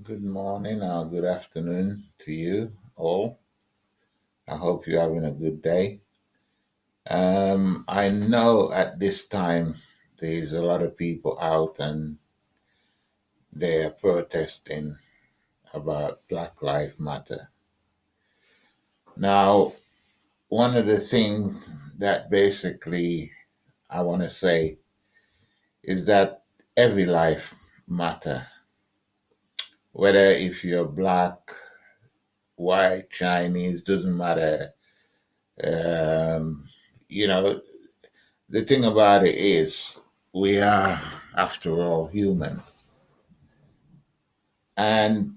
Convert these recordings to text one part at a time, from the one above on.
Good morning or good afternoon to you all. I hope you're having a good day. I know at this time there's a lot of people out and they're protesting about Black Lives Matter. Now, one of the things that basically I want to say is that every life matter, whether if you're black, white, Chinese, doesn't matter. Um, you know, the thing about it is, we are, after all, human. And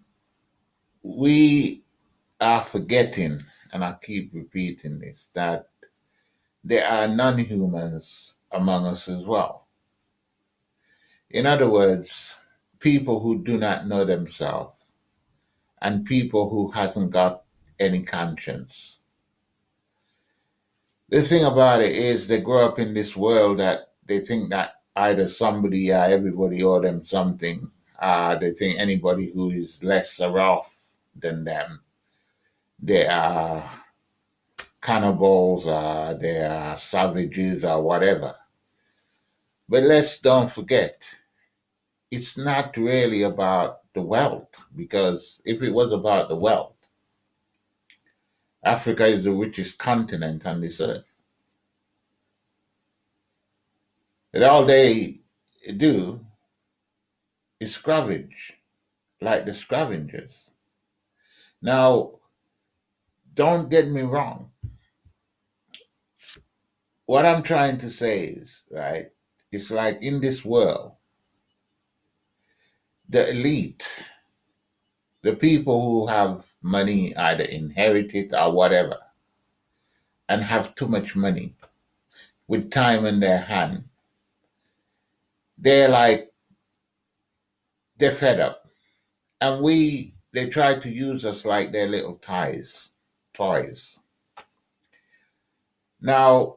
we are forgetting, and I keep repeating this, that there are non humans among us as well. In other words, people who do not know themselves and people who hasn't got any conscience. The thing about it is they grow up in this world that they think that either somebody or everybody owe them something. They think anybody who is lesser off than them, they are cannibals, they are savages or whatever. But let's don't forget, it's not really about the wealth, because if it was about the wealth, Africa is the richest continent on this earth. And all they do is scavenge, like the scavengers. Now, don't get me wrong. What I'm trying to say is, right, it's like in this world, the elite, the people who have money, either inherit it or whatever, and have too much money with time in their hand, they're like, they're fed up. And they try to use us like their little toys. Now,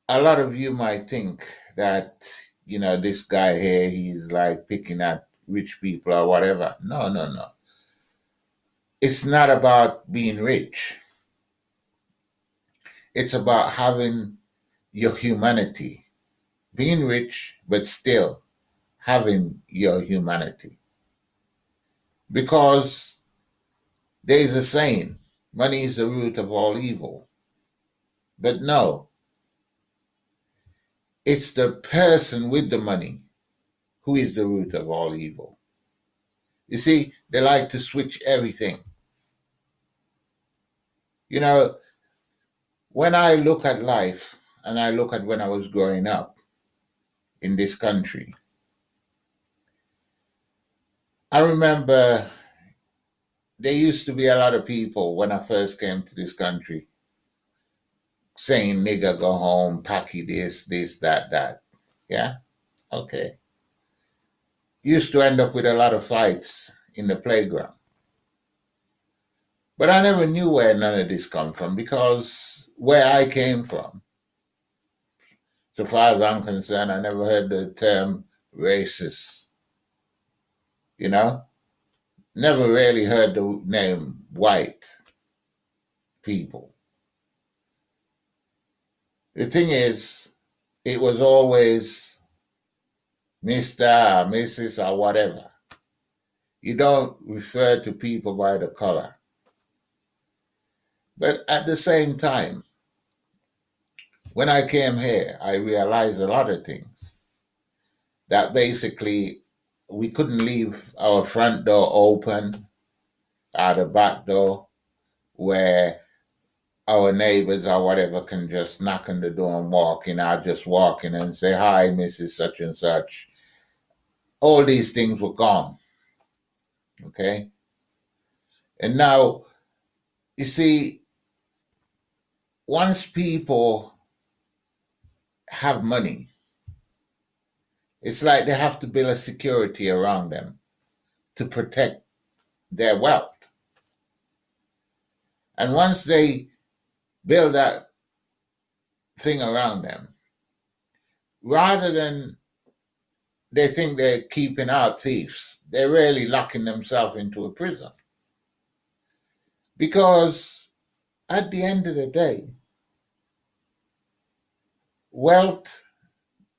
a lot of you might think that, this guy here, he's like picking at rich people or whatever. No, no, no. It's not about being rich. It's about having your humanity, being rich, but still having your humanity. Because there is a saying, money is the root of all evil. But no, it's the person with the money who is the root of all evil. You see, they like to switch everything. You know, when I look at life and I look at when I was growing up in this country, I remember there used to be a lot of people when I first came to this country saying, nigga, go home, packy this, that. Yeah, okay. Used to end up with a lot of fights in the playground. But I never knew where none of this come from, because where I came from, so far as I'm concerned, I never heard the term racist, you know? Never really heard the name white people. The thing is, it was always Mr. or Mrs. or whatever. You don't refer to people by the color. But at the same time, when I came here, I realized a lot of things. That basically we couldn't leave our front door open or the back door where our neighbors or whatever can just knock on the door and walk in. I'll just walk in and say, hi, Mrs. Such and such. All these things were gone. Okay. And now, you see, once people have money, it's like they have to build a security around them to protect their wealth. And once they build that thing around them, rather than they think they're keeping out thieves. They're really locking themselves into a prison. Because at the end of the day, wealth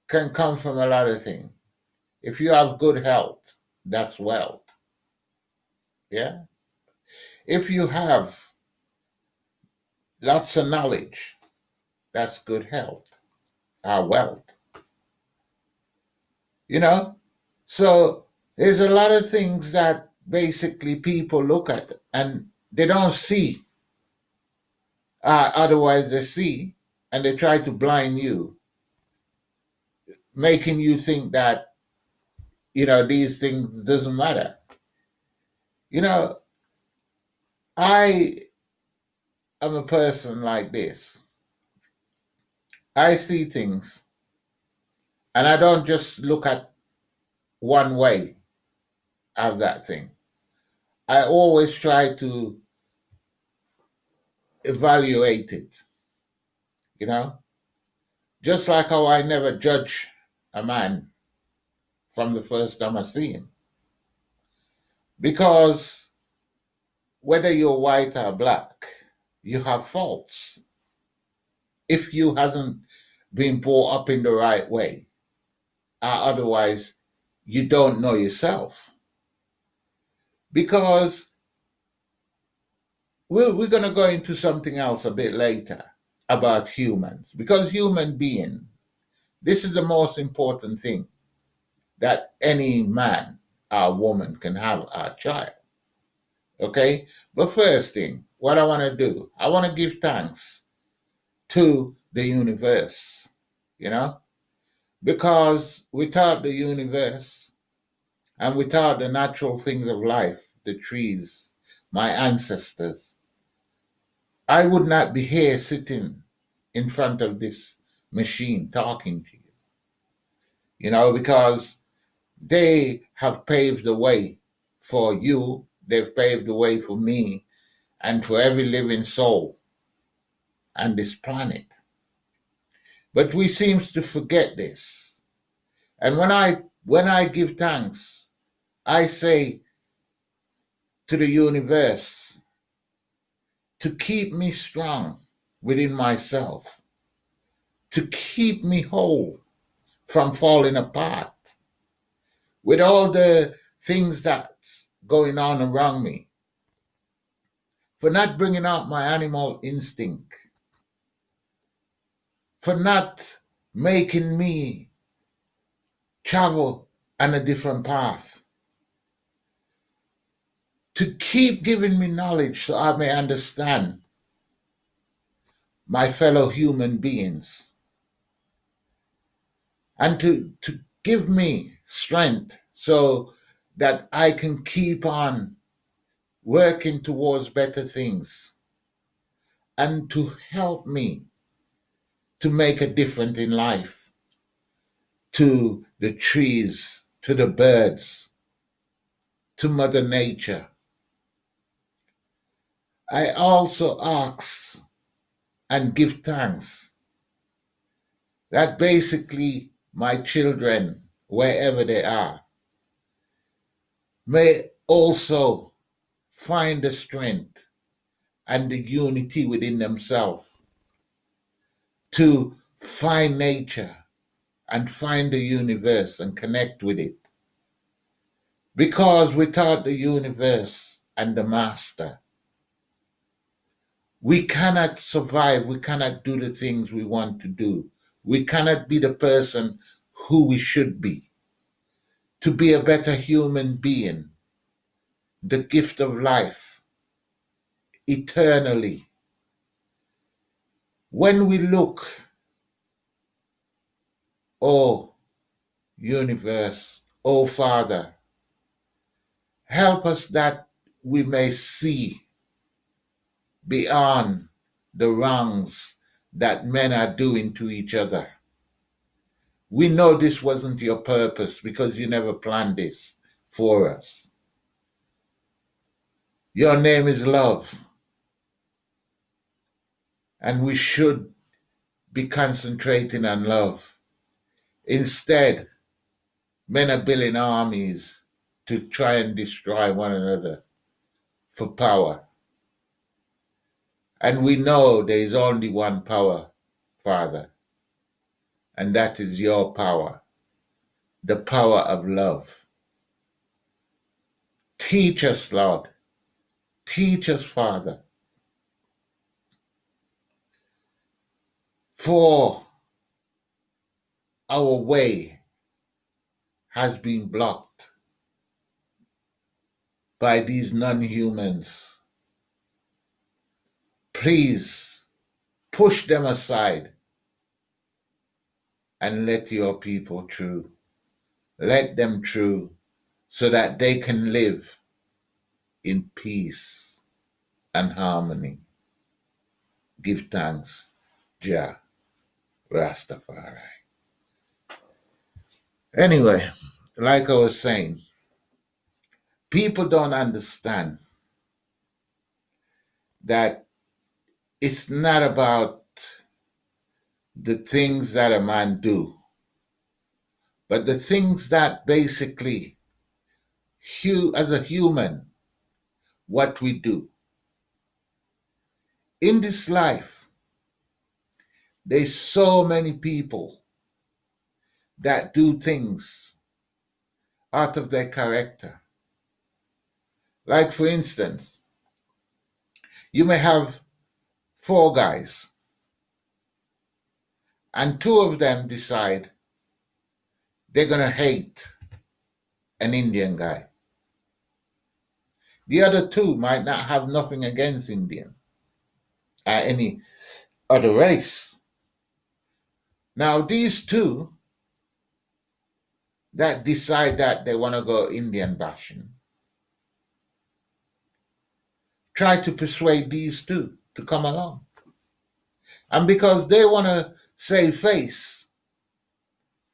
can come from a lot of things. If you have good health, that's wealth. Yeah. If you have lots of knowledge, that's good health, wealth. You know? So there's a lot of things that basically people look at and they don't see. Otherwise, they see and they try to blind you, making you think that, these things doesn't matter. You know, I am a person like this. I see things and I don't just look at one way of that thing. I always try to evaluate it, you know? Just like how I never judge a man from the first time I see him. Because whether you're white or black, you have faults. If you hasn't been brought up in the right way, otherwise you don't know yourself. Because we're going to go into something else a bit later about humans. Because human being, this is the most important thing that any man or woman can have a child. Okay? But first thing, what I want to do, I want to give thanks to the universe, you know? Because without the universe and without the natural things of life, the trees, my ancestors, I would not be here sitting in front of this machine talking to you, because they have paved the way for you, they've paved the way for me, and for every living soul on this planet. But we seems to forget this. And when I give thanks, I say to the universe to keep me strong within myself, to keep me whole from falling apart with all the things that's going on around me, for not bringing out my animal instinct, for not making me travel on a different path, to keep giving me knowledge so I may understand my fellow human beings, and to give me strength so that I can keep on working towards better things, and to help me to make a difference in life, to the trees, to the birds, to Mother Nature. I also ask and give thanks that basically my children, wherever they are, may also find the strength and the unity within themselves to find nature and find the universe and connect with it. Because without the universe and the master, we cannot survive. We cannot do the things we want to do. We cannot be the person who we should be. To be a better human being, the gift of life, eternally. When we look, oh universe, oh Father, help us that we may see beyond the wrongs that men are doing to each other. We know this wasn't your purpose because you never planned this for us. Your name is love, and we should be concentrating on love. Instead, Men are building armies to try and destroy one another for power. And we know there is only one power, Father, and that is your power, the power of love. Teach us, Lord. Teach us, Father. For our way has been blocked by these non-humans. Please push them aside and let your people through. Let them through so that they can live in peace and harmony. Give thanks, Jah Rastafari. Anyway, like I was saying, people don't understand that it's not about the things that a man do, but the things that basically, as a human, what we do. In this life, there's so many people that do things out of their character. Like, for instance, you may have 4 guys, and 2 of them decide they're going to hate an Indian guy. The other 2 might not have nothing against Indian or any other race. Now, these 2 that decide that they want to go Indian bashing try to persuade these 2 to come along. And because they want to save face,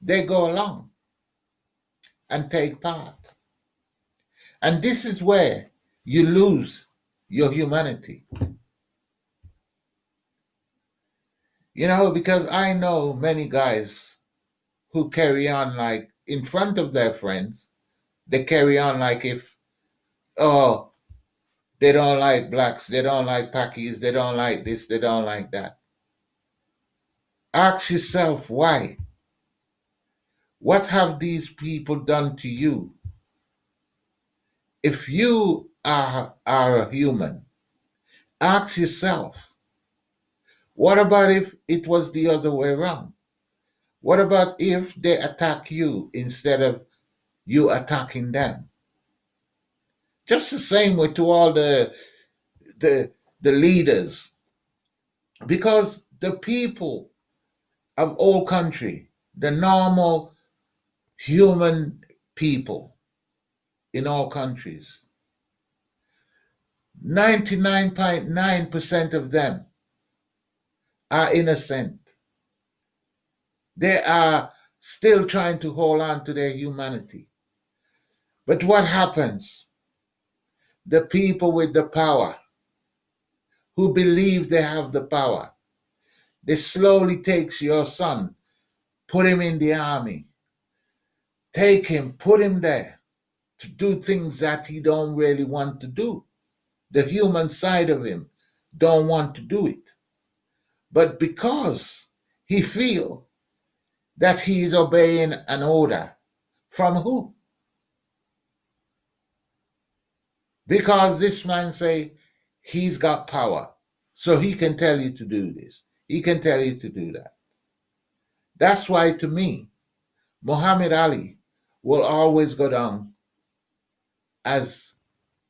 they go along and take part. And this is where you lose your humanity. You know, because I know many guys who carry on like in front of their friends, they carry on like if, oh, they don't like blacks, they don't like Pakis, they don't like this, they don't like that. Ask yourself why. What have these people done to you? If you are a human, ask yourself, what about if it was the other way around? What about if they attack you instead of you attacking them? Just the same way to all the leaders. Because the people of all country, the normal human people in all countries, 99.9% of them are innocent. They are still trying to hold on to their humanity. But what happens? The people with the power, who believe they have the power, they slowly takes your son, put him in the army, take him, put him there to do things that he don't really want to do. The human side of him don't want to do it. But because he feel that he is obeying an order from who? Because this man say he's got power, so he can tell you to do this. He can tell you to do that. That's why, to me, Muhammad Ali will always go down as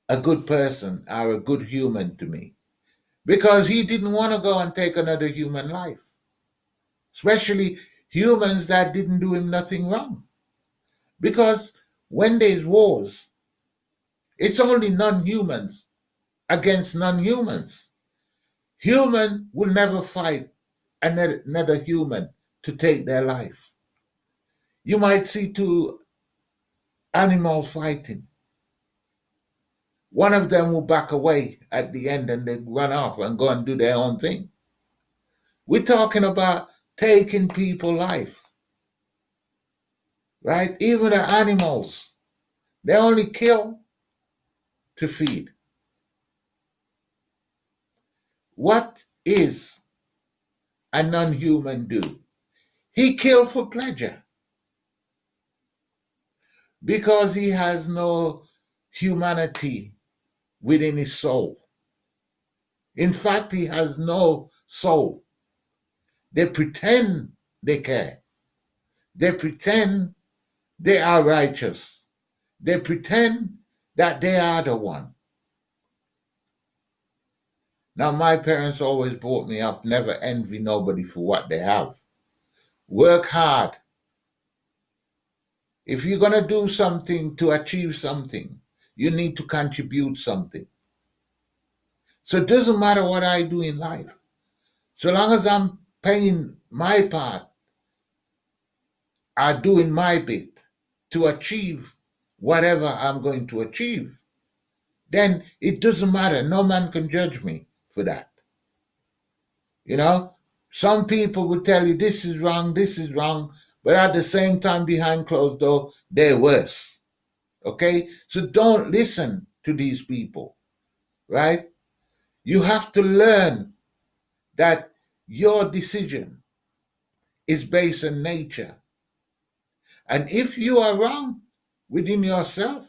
a good person or a good human to me. Because he didn't want to go and take another human life. Especially humans that didn't do him nothing wrong. Because when there's wars, it's only non-humans against non-humans. Human will never fight another human to take their life. You might see 2 animals fighting. One of them will back away at the end and they run off and go and do their own thing. We're talking about taking people's life. right? Even the animals, they only kill to feed. What is a non-human do? He killed for pleasure because he has no humanity within his soul. In fact, he has no soul. They pretend they care. They pretend they are righteous. They pretend that they are the one. Now, my parents always brought me up, never envy nobody for what they have. Work hard. If you're going to do something to achieve something, you need to contribute something. So it doesn't matter what I do in life. So long as I'm paying my part, I'm doing my bit to achieve whatever I'm going to achieve, then it doesn't matter. No man can judge me for that. You know, some people will tell you this is wrong, but at the same time, behind closed door, they're worse. Okay? So don't listen to these people, right? You have to learn that your decision is based on nature. And if you are wrong within yourself,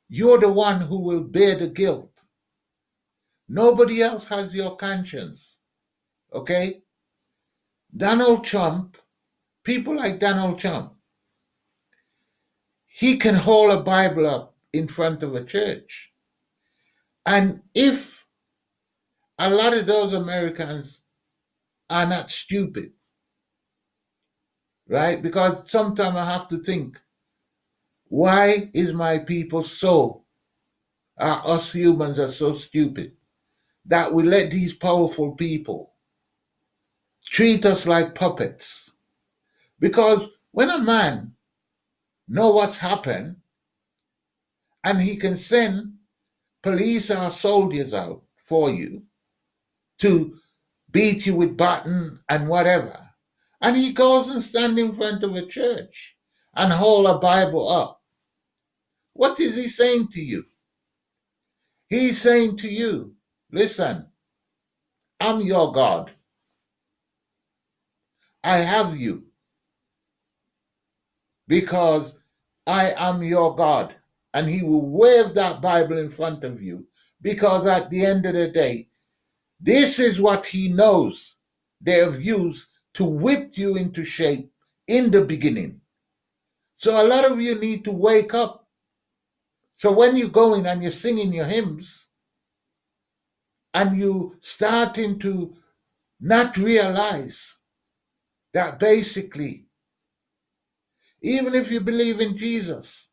you're the one who will bear the guilt. Nobody else has your conscience. Okay? Donald Trump, people like Donald Trump, he can hold a Bible up in front of a church. And if a lot of those Americans are not stupid, right? Because sometimes I have to think, why is my people us humans are so stupid that we let these powerful people treat us like puppets? Because when a man know what's happened and he can send police or soldiers out for you to beat you with baton and whatever, and he goes and stand in front of a church and hold a Bible up, what is he saying to you? He's saying to you, listen, I'm your God. I have you because I am your God. And he will wave that Bible in front of you because at the end of the day, this is what he knows they have used to whip you into shape in the beginning. So a lot of you need to wake up. So when you go in and you're singing your hymns and you starting to not realize that basically, even if you believe in Jesus,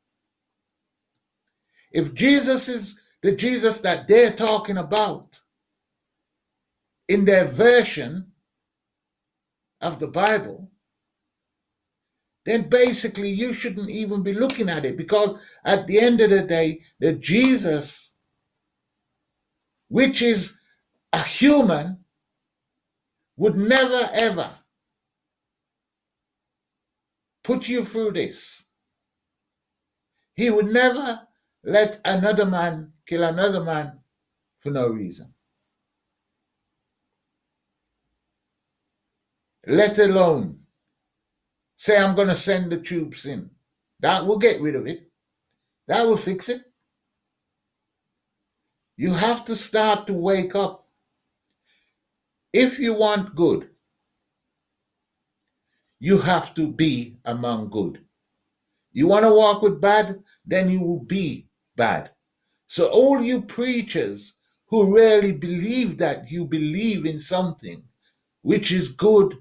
if Jesus is the Jesus that they're talking about in their version of the Bible, then basically you shouldn't even be looking at it, because at the end of the day, the Jesus, which is a human, would never ever put you through this. He would never let another man kill another man for no reason. Let alone say, I'm going to send the troops in. That will get rid of it. That will fix it. You have to start to wake up. If you want good, you have to be among good. You want to walk with bad, then you will be bad. So all you preachers who really believe that you believe in something which is good,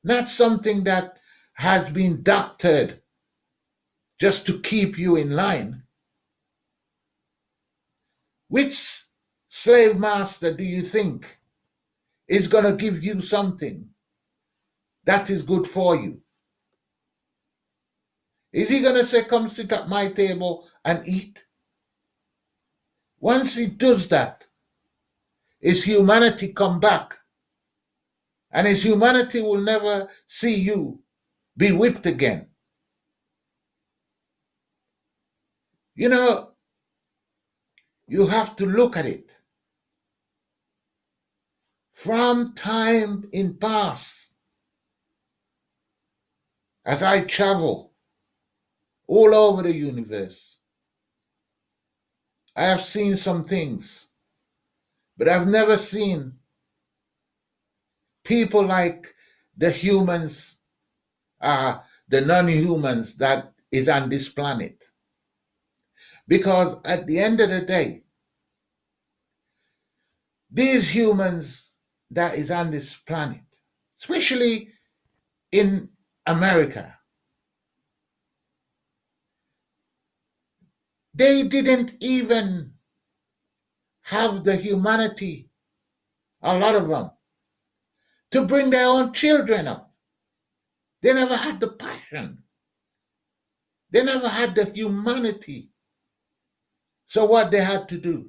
not something that has been doctored just to keep you in line. Which slave master do you think is going to give you something that is good for you? Is he going to say, come sit at my table and eat? Once he does that, his humanity come back. And his humanity will never see you be whipped again. You know, you have to look at it. From time in past, as I travel all over the universe, I have seen some things, but I've never seen people like the humans, the non-humans that is on this planet. Because at the end of the day, these humans that is on this planet, especially in America, they didn't even have the humanity, a lot of them, to bring their own children up. They never had the passion. They never had the humanity. So what they had to do,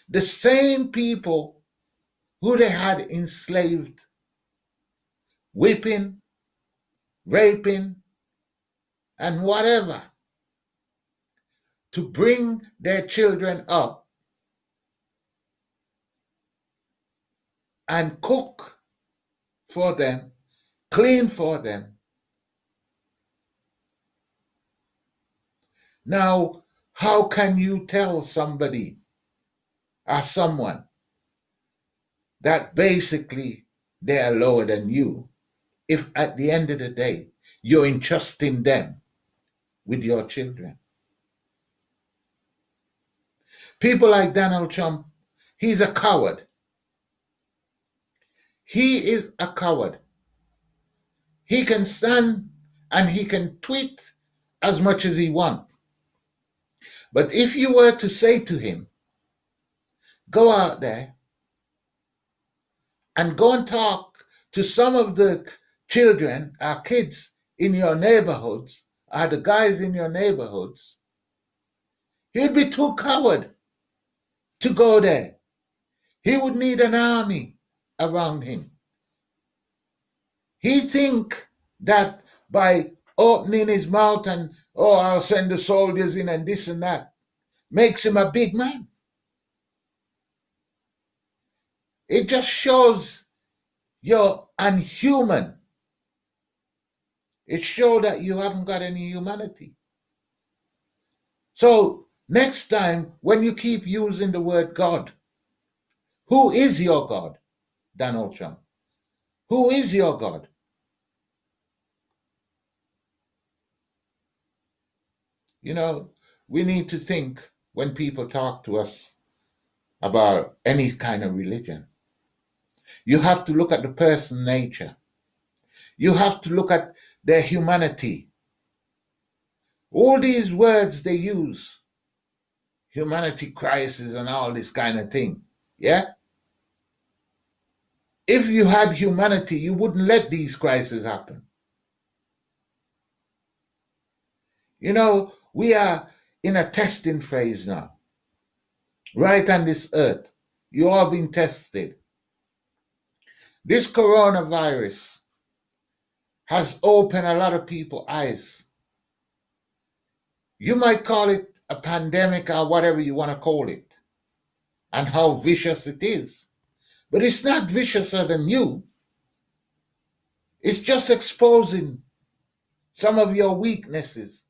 the same people who they had enslaved, whipping, raping, and whatever, to bring their children up and cook for them, clean for them. Now, how can you tell somebody or someone that basically they are lower than you if at the end of the day you're entrusting them with your children? People like Donald Trump, he's a coward. He is a coward. He can stand and he can tweet as much as he wants. But if you were to say to him, go out there and go and talk to some of the children or kids in your neighborhoods or the guys in your neighborhoods, he'd be too coward to go there. He would need an army around him. He think that by opening his mouth and, oh, I'll send the soldiers in and this and that, makes him a big man. It just shows you're unhuman. It shows that you haven't got any humanity. So next time when you keep using the word God, who is your God, Donald Trump? Who is your God? You know, we need to think when people talk to us about any kind of religion. You have to look at the person's nature. You have to look at their humanity. All these words they use, humanity crisis and all this kind of thing, yeah? If you had humanity, you wouldn't let these crises happen. You know, we are in a testing phase now. Right on this earth, you all been tested. This coronavirus has opened a lot of people's eyes. You might call it a pandemic or whatever you want to call it, and how vicious it is. But it's not viciouser than you. It's just exposing some of your weaknesses,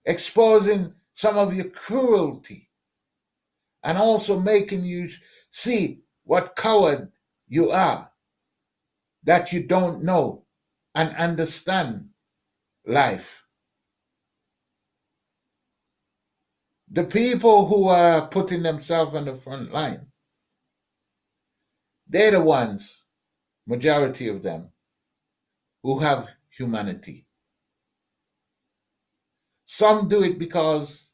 exposing some of your cruelty, and also making you see what coward you are, that you don't know and understand life. The people who are putting themselves on the front line, they're the ones, majority of them, who have humanity. Some do it because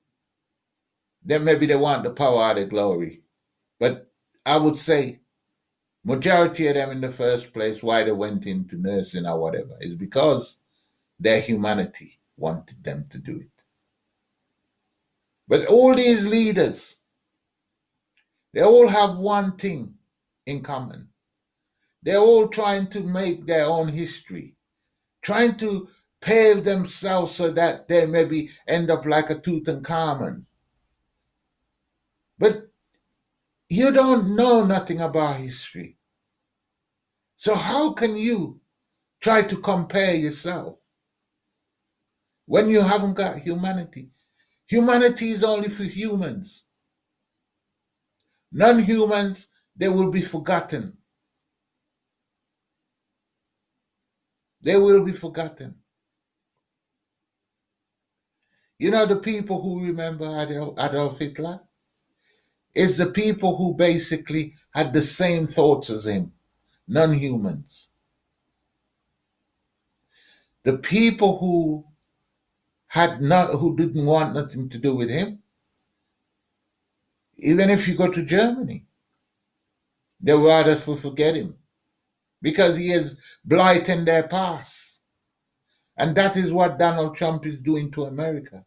maybe they want the power or the glory. But I would say majority of them in the first place, why they went into nursing or whatever, is because their humanity wanted them to do it. But all these leaders, they all have one thing in common. They're all trying to make their own history, trying to pave themselves so that they maybe end up like a Tutankhamun. But you don't know nothing about history. So how can you try to compare yourself when you haven't got humanity? Humanity is only for humans. Non-humans, they will be forgotten. They will be forgotten. You know, the people who remember Adolf Hitler is the people who basically had the same thoughts as him, non-humans. The people who didn't want nothing to do with him, even if you go to Germany, they would rather forget him because he is blighting their past. And that is what Donald Trump is doing to America.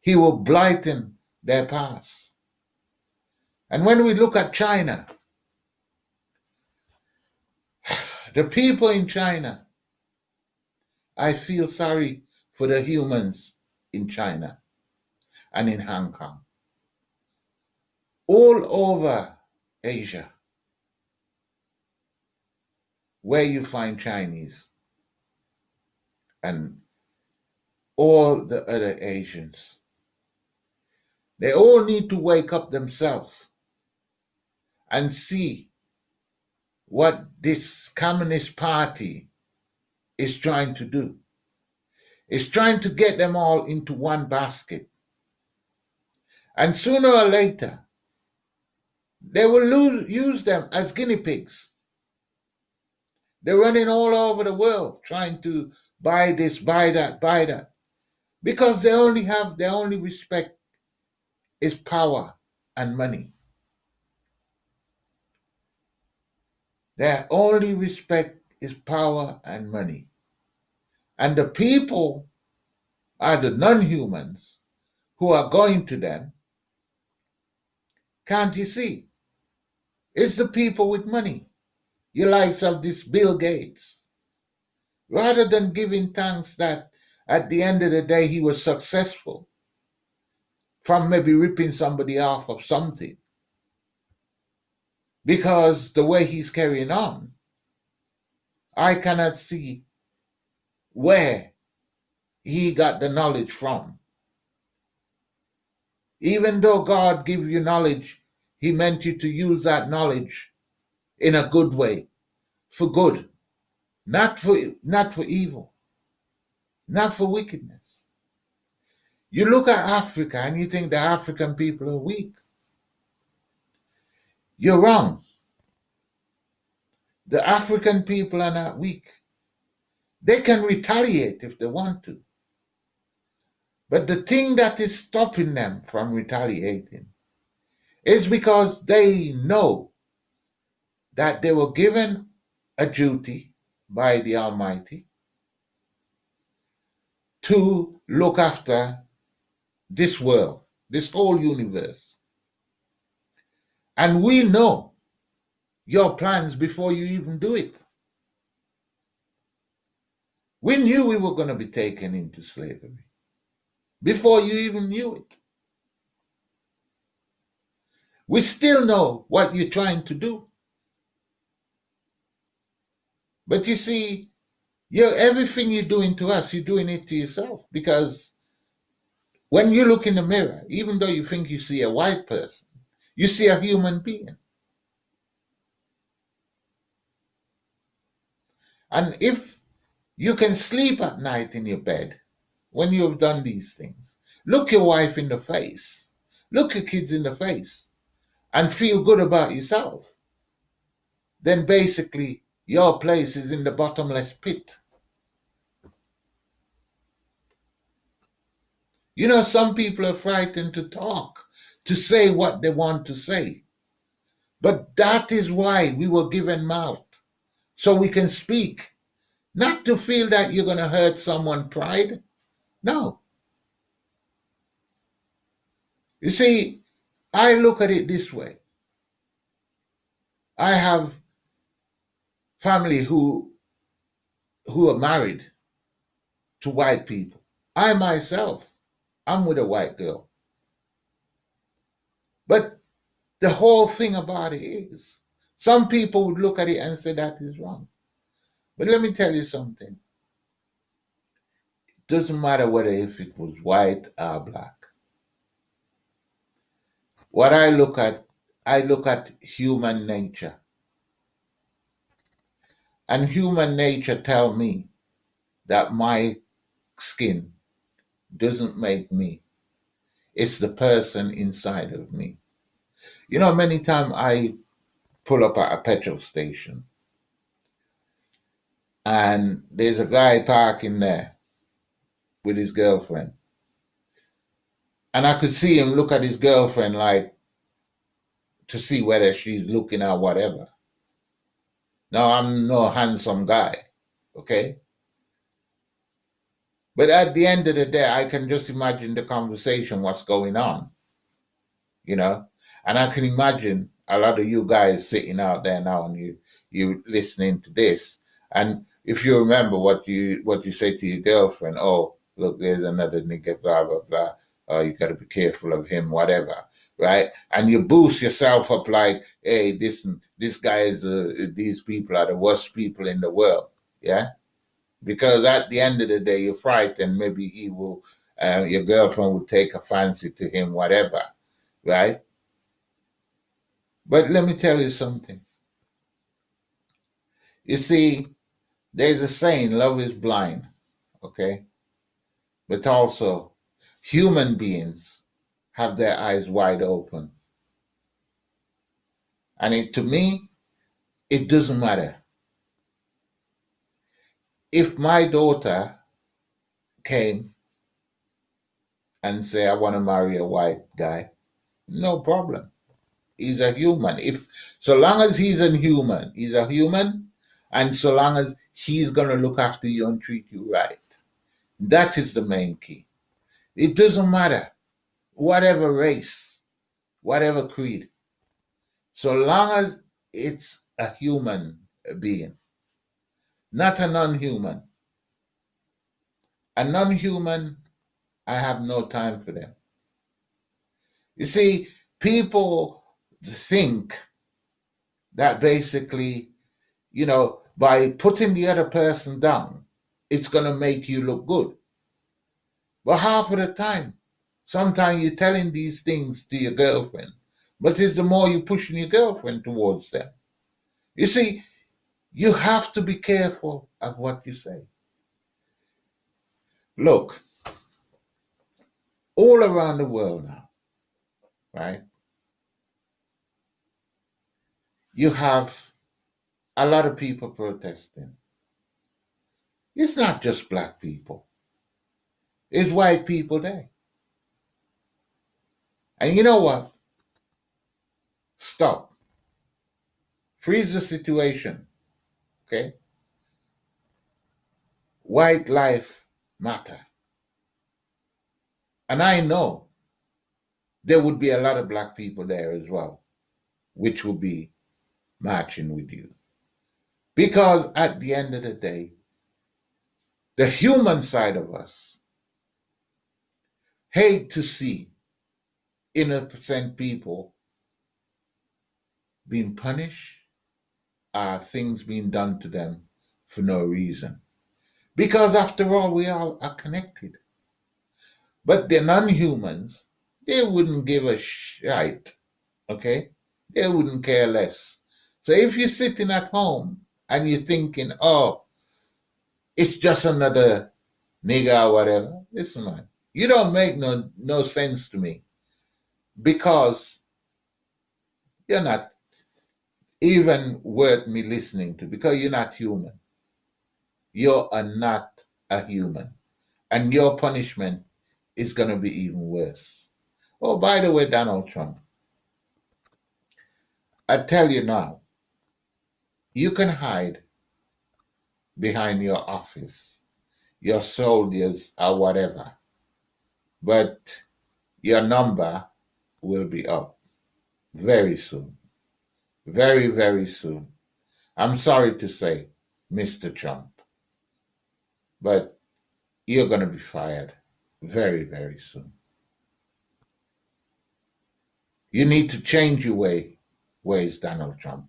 He will blighten their past. And when we look at China, the people in China, I feel sorry for the humans in China and in Hong Kong. All over Asia, where you find Chinese and all the other Asians, they all need to wake up themselves and see what this Communist Party is trying to do. It's trying to get them all into one basket. And sooner or later, they will use them as guinea pigs. They're running all over the world trying to buy this, buy that, buy that. Because their only respect is power and money. Their only respect is power and money. And the people are the non-humans who are going to them. Can't you see? It's the people with money. You likes of this Bill Gates. Rather than giving thanks that at the end of the day he was successful from maybe ripping somebody off of something. Because the way he's carrying on, I cannot see where he got the knowledge from. Even though God gave you knowledge, he meant you to use that knowledge in a good way, for good, not for evil, not for wickedness. You look at Africa and you think the African people are weak. You're wrong. The African people are not weak. They can retaliate if they want to. But the thing that is stopping them from retaliating is because they know that they were given a duty by the Almighty to look after this world, this whole universe. And we know your plans before you even do it. We knew we were going to be taken into slavery before you even knew it. We still know what you're trying to do. But you see, everything you're doing to us, you're doing it to yourself. Because when you look in the mirror, even though you think you see a white person, you see a human being. And if you can sleep at night in your bed when you have done these things, look your wife in the face, look your kids in the face, and feel good about yourself, then basically your place is in the bottomless pit. You know, some people are frightened to talk, to say what they want to say. But that is why we were given mouth, so we can speak. Not to feel that you're going to hurt someone's pride. No. You see, I look at it this way. I have family who are married, to white people. I myself, I'm with a white girl. But the whole thing about it is, some people would look at it and say that is wrong. But let me tell you something. It doesn't matter whether if it was white or black. What I look at human nature. And human nature tell me that my skin doesn't make me. It's the person inside of me. You know, many times I pull up at a petrol station and there's a guy parking there with his girlfriend. And I could see him look at his girlfriend like to see whether she's looking or whatever. Now, I'm no handsome guy, okay? But at the end of the day, I can just imagine the conversation, what's going on, you know? And I can imagine a lot of you guys sitting out there now and you listening to this. And if you remember what you say to your girlfriend, oh, look, there's another nigga, blah, blah, blah. Oh, you got to be careful of him, whatever, right? And you boost yourself up like, hey, this guy is, these people are the worst people in the world, yeah? Because at the end of the day, you're frightened. Maybe he will, your girlfriend will take a fancy to him, whatever, right? But let me tell you something. You see, there's a saying, love is blind, okay? But also, human beings have their eyes wide open. And to me, it doesn't matter. If my daughter came and say, I want to marry a white guy, no problem. He's a human. If so long as he's a human, and so long as he's gonna look after you and treat you right. That is the main key. It doesn't matter whatever race, whatever creed, so long as it's a human being, not a non-human. A non-human, I have no time for them. You see, people think that basically, by putting the other person down, it's going to make you look good. But half of the time, sometimes you're telling these things to your girlfriend, but it's the more you're pushing your girlfriend towards them. You see, you have to be careful of what you say. Look, all around the world now, right? You have a lot of people protesting. It's not just black people. It's white people there. And you know what? Stop. Freeze the situation. Okay? White life matter. And I know there would be a lot of black people there as well, which will be marching with you. Because at the end of the day, the human side of us hate to see innocent people being punished, things being done to them for no reason. Because after all, we all are connected. But the non-humans, they wouldn't give a shite, okay? They wouldn't care less. So if you're sitting at home and you're thinking, oh, it's just another nigga or whatever, listen, man, you don't make no sense to me because you're not even worth me listening to because you're not human. You are not a human. And your punishment is going to be even worse. Oh, by the way, Donald Trump, I tell you now, you can hide behind your office, your soldiers, or whatever, but your number will be up very soon. Very, very soon. I'm sorry to say, Mr. Trump, but you're going to be fired very, very soon. You need to change your ways, Donald Trump.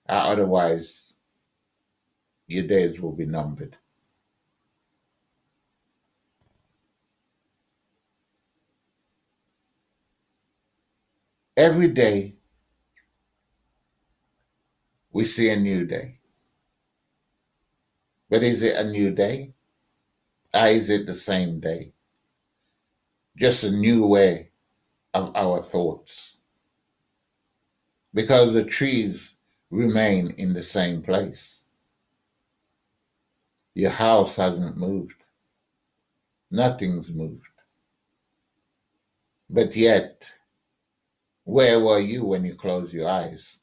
Otherwise, your days will be numbered. Every day, we see a new day. But is it a new day? Or is it the same day? Just a new way of our thoughts. Because the trees remain in the same place. Your house hasn't moved. Nothing's moved. But yet, where were you when you closed your eyes?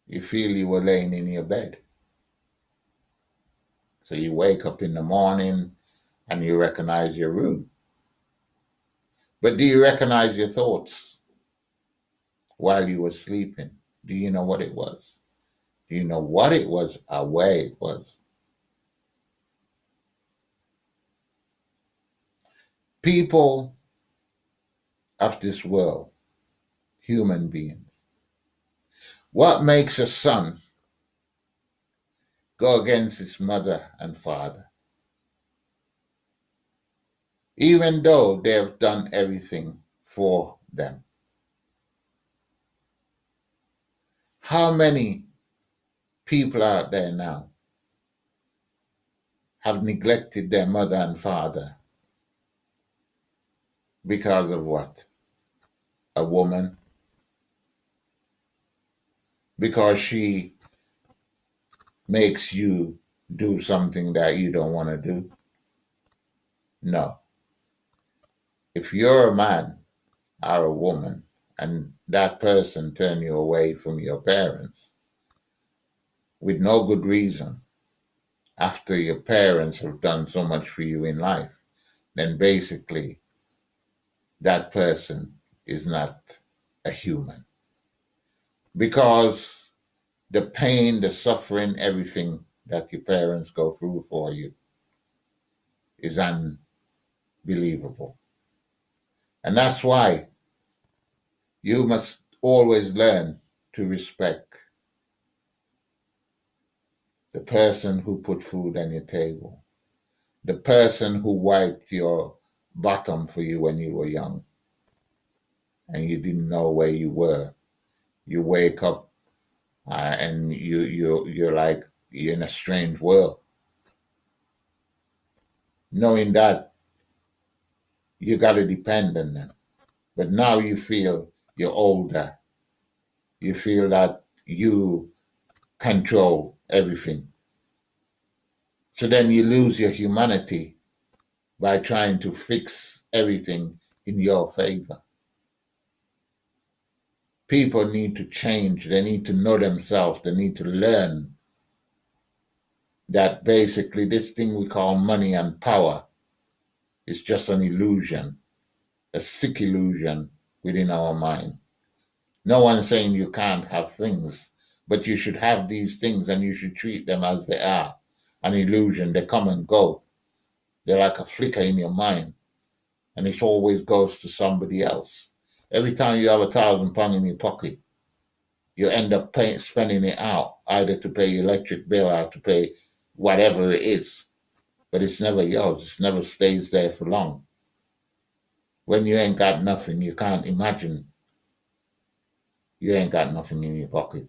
You feel you were laying in your bed. So you wake up in the morning and you recognize your room. But do you recognize your thoughts while you were sleeping? Do you know what it was? Do you know what it was or where it was? People of this world, human beings, what makes a son go against his mother and father? Even though they have done everything for them. How many people out there now have neglected their mother and father because of what? A woman? Because she makes you do something that you don't want to do? No. If you're a man or a woman and that person turn you away from your parents with no good reason, after your parents have done so much for you in life, then basically that person is not a human. Because the pain, the suffering, everything that your parents go through for you is unbelievable. And that's why you must always learn to respect the person who put food on your table, the person who wiped your bottom for you when you were young and you didn't know where you were. You wake up and you're like you're in a strange world, knowing that you got to depend on them. But now you feel you're older. You feel that you control everything. So then you lose your humanity by trying to fix everything in your favor. People need to change. They need to know themselves. They need to learn that basically this thing we call money and power is just an illusion, a sick illusion within our mind. No one's saying you can't have things, but you should have these things and you should treat them as they are. An illusion. They come and go. They're like a flicker in your mind. And it always goes to somebody else. Every time you have £1,000 in your pocket, you end up spending it out, either to pay your electric bill or to pay whatever it is. But it's never yours. It never stays there for long. When you ain't got nothing, you can't imagine you ain't got nothing in your pocket.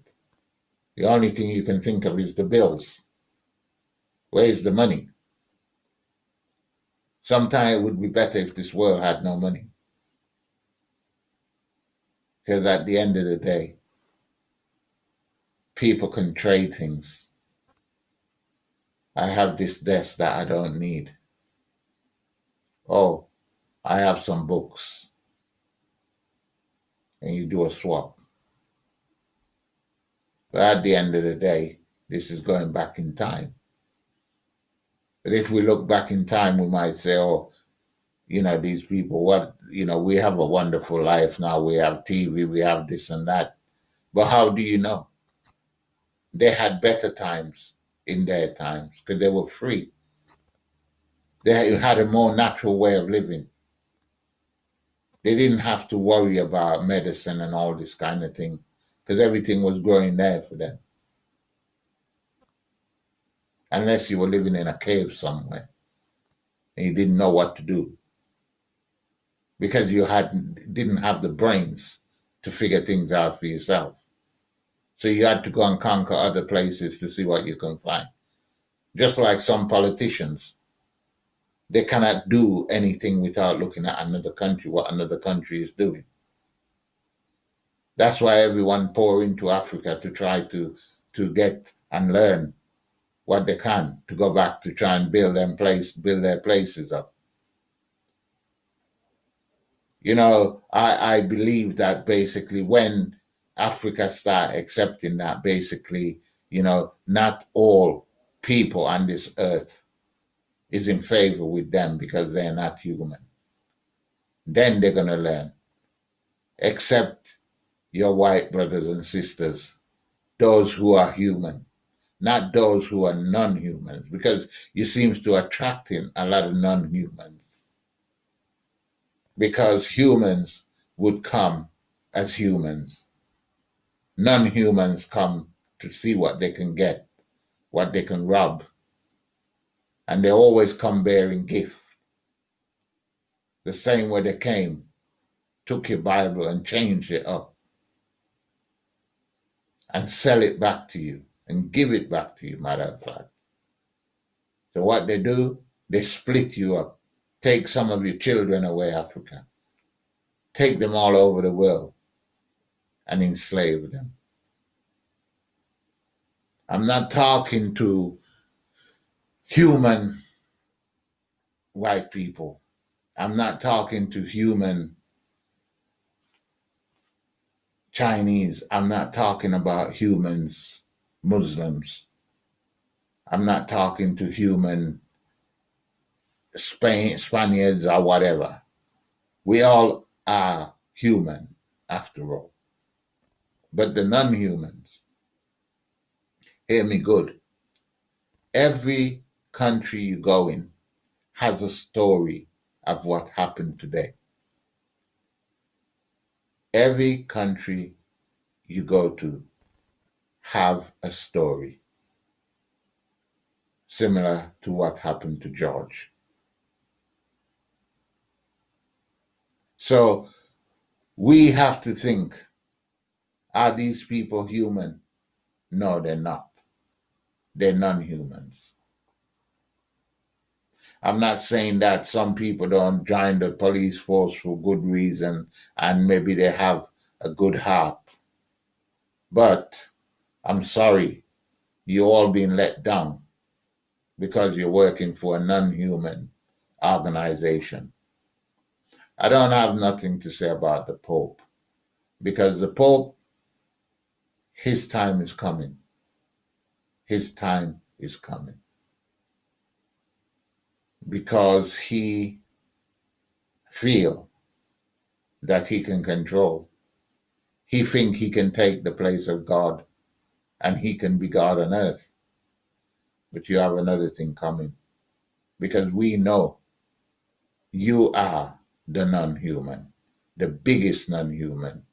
The only thing you can think of is the bills. Where's the money? Sometimes it would be better if this world had no money. Because at the end of the day, people can trade things. I have this desk that I don't need. Oh, I have some books. And you do a swap. But at the end of the day, this is going back in time. But if we look back in time, we might say, oh, these people, we have a wonderful life now. We have TV, we have this and that. But how do you know? They had better times in their times because they were free. They had a more natural way of living. They didn't have to worry about medicine and all this kind of thing because everything was growing there for them. Unless you were living in a cave somewhere and you didn't know what to do because you didn't have the brains to figure things out for yourself. So you had to go and conquer other places to see what you can find. Just like some politicians, they cannot do anything without looking at another country, what another country is doing. That's why everyone pour into Africa to try to get and learn what they can to go back to try and build their places up. You know, I believe that basically when Africa start accepting that basically, you know, not all people on this earth is in favor with them because they're not human. Then they're going to learn. Accept your white brothers and sisters, those who are human, not those who are non-humans, because you seems to attracting a lot of non-humans. Because humans would come as humans. Non-humans come to see what they can get, what they can rob. And they always come bearing gift. The same way they came, took your Bible and changed it up. And sell it back to you and give it back to you, matter of fact. So what they do, they split you up. Take some of your children away, Africa. Take them all over the world and enslave them. I'm not talking to human white people. I'm not talking to human Chinese. I'm not talking about humans, Muslims. I'm not talking to human Spaniards or whatever. We all are human after all. But the non-humans, hear me good. Every country you go in has a story of what happened today. Every country you go to have a story similar to what happened to George. So we have to think, are these people human? No, they're not. They're non-humans. I'm not saying that some people don't join the police force for good reason and maybe they have a good heart. But I'm sorry, you all been let down because you're working for a non-human organization. I don't have nothing to say about the Pope because the Pope, his time is coming. His time is coming. Because he feel that he can control. He think he can take the place of God and he can be God on earth. But you have another thing coming because we know you are the non-human, the biggest non-human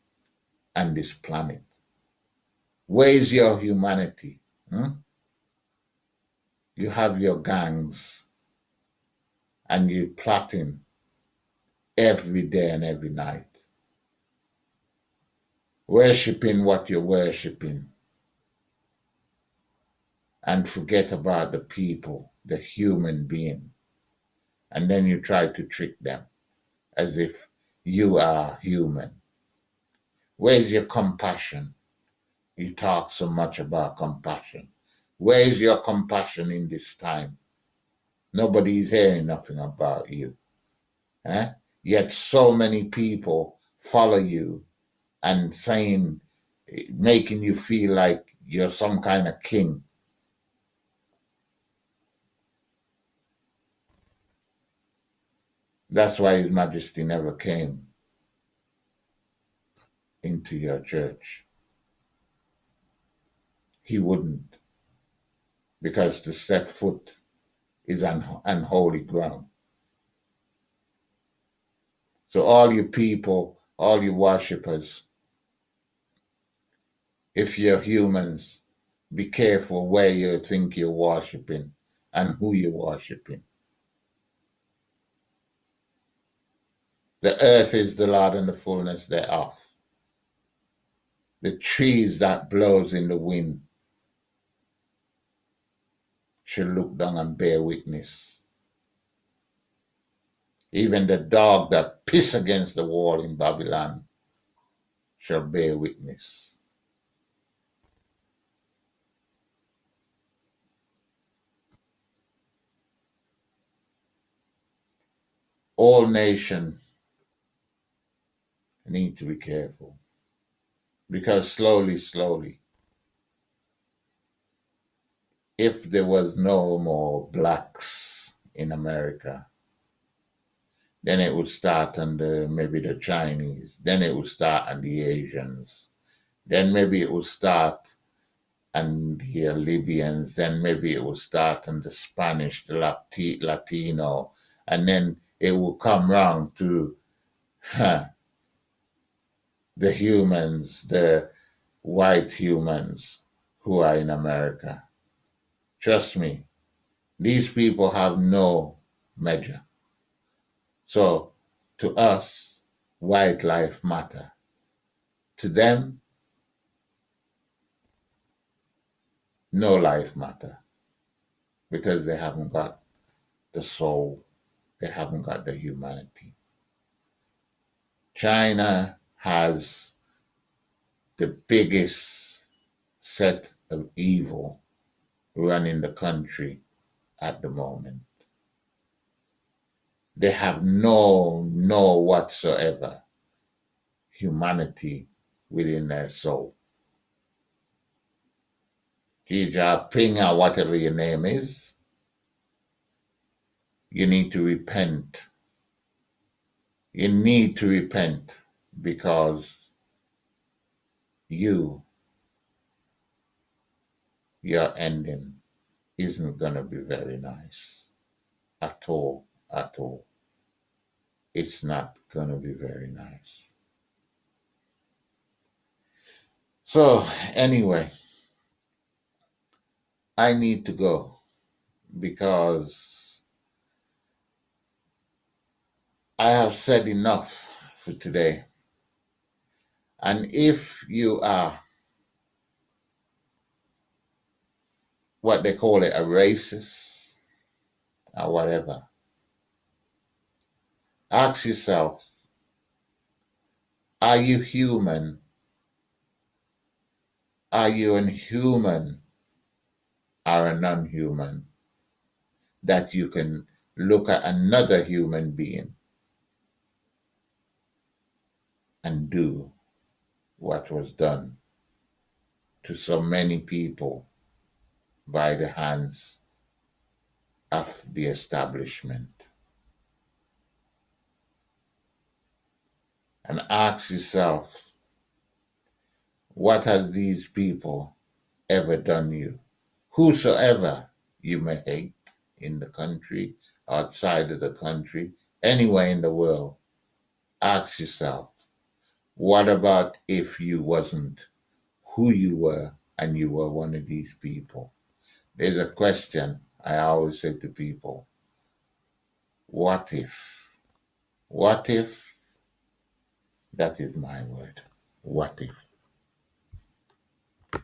on this planet. Where is your humanity? You have your gangs and you're plotting every day and every night. Worshipping what you're worshipping. And forget about the people, the human being. And then you try to trick them as if you are human. Where's your compassion? You talk so much about compassion. Where is your compassion in this time? Nobody's hearing nothing about you. Yet so many people follow you and saying, making you feel like you're some kind of king. That's why His Majesty never came into your church. He wouldn't. because to step foot is unholy ground. So all you people, all you worshippers, if you're humans, be careful where you think you're worshiping and who you're worshiping. The earth is the Lord and the fullness thereof. The trees that blows in the wind should look down and bear witness. Even the dog that piss against the wall in Babylon shall bear witness. All nations need to be careful because slowly, if there was no more blacks in America, then it would start on maybe the Chinese, then it would start on the Asians, then maybe it would start on the Libyans, then maybe it would start on the Spanish, the Latino, and then it will come round to the humans, the white humans who are in America. Trust me, these people have no measure. So to us, white life matter. To them, no life matter because they haven't got the soul, they haven't got the humanity. China has the biggest set of evil running the country at the moment. They have no whatsoever humanity within their soul. Xi Jinping or whatever your name is, you need to repent. You need to repent because your ending isn't going to be very nice at all, at all. It's not going to be very nice. So anyway, I need to go because I have said enough for today. And if you are what they call it, a racist or whatever, ask yourself, are you human? Are you a human or a non-human that you can look at another human being and do what was done to so many people by the hands of the establishment? And ask yourself, what has these people ever done you? Whosoever you may hate in the country, outside of the country, anywhere in the world, ask yourself, what about if you wasn't who you were and you were one of these people? There's a question I always say to people, what if? What if? That is my word. What if?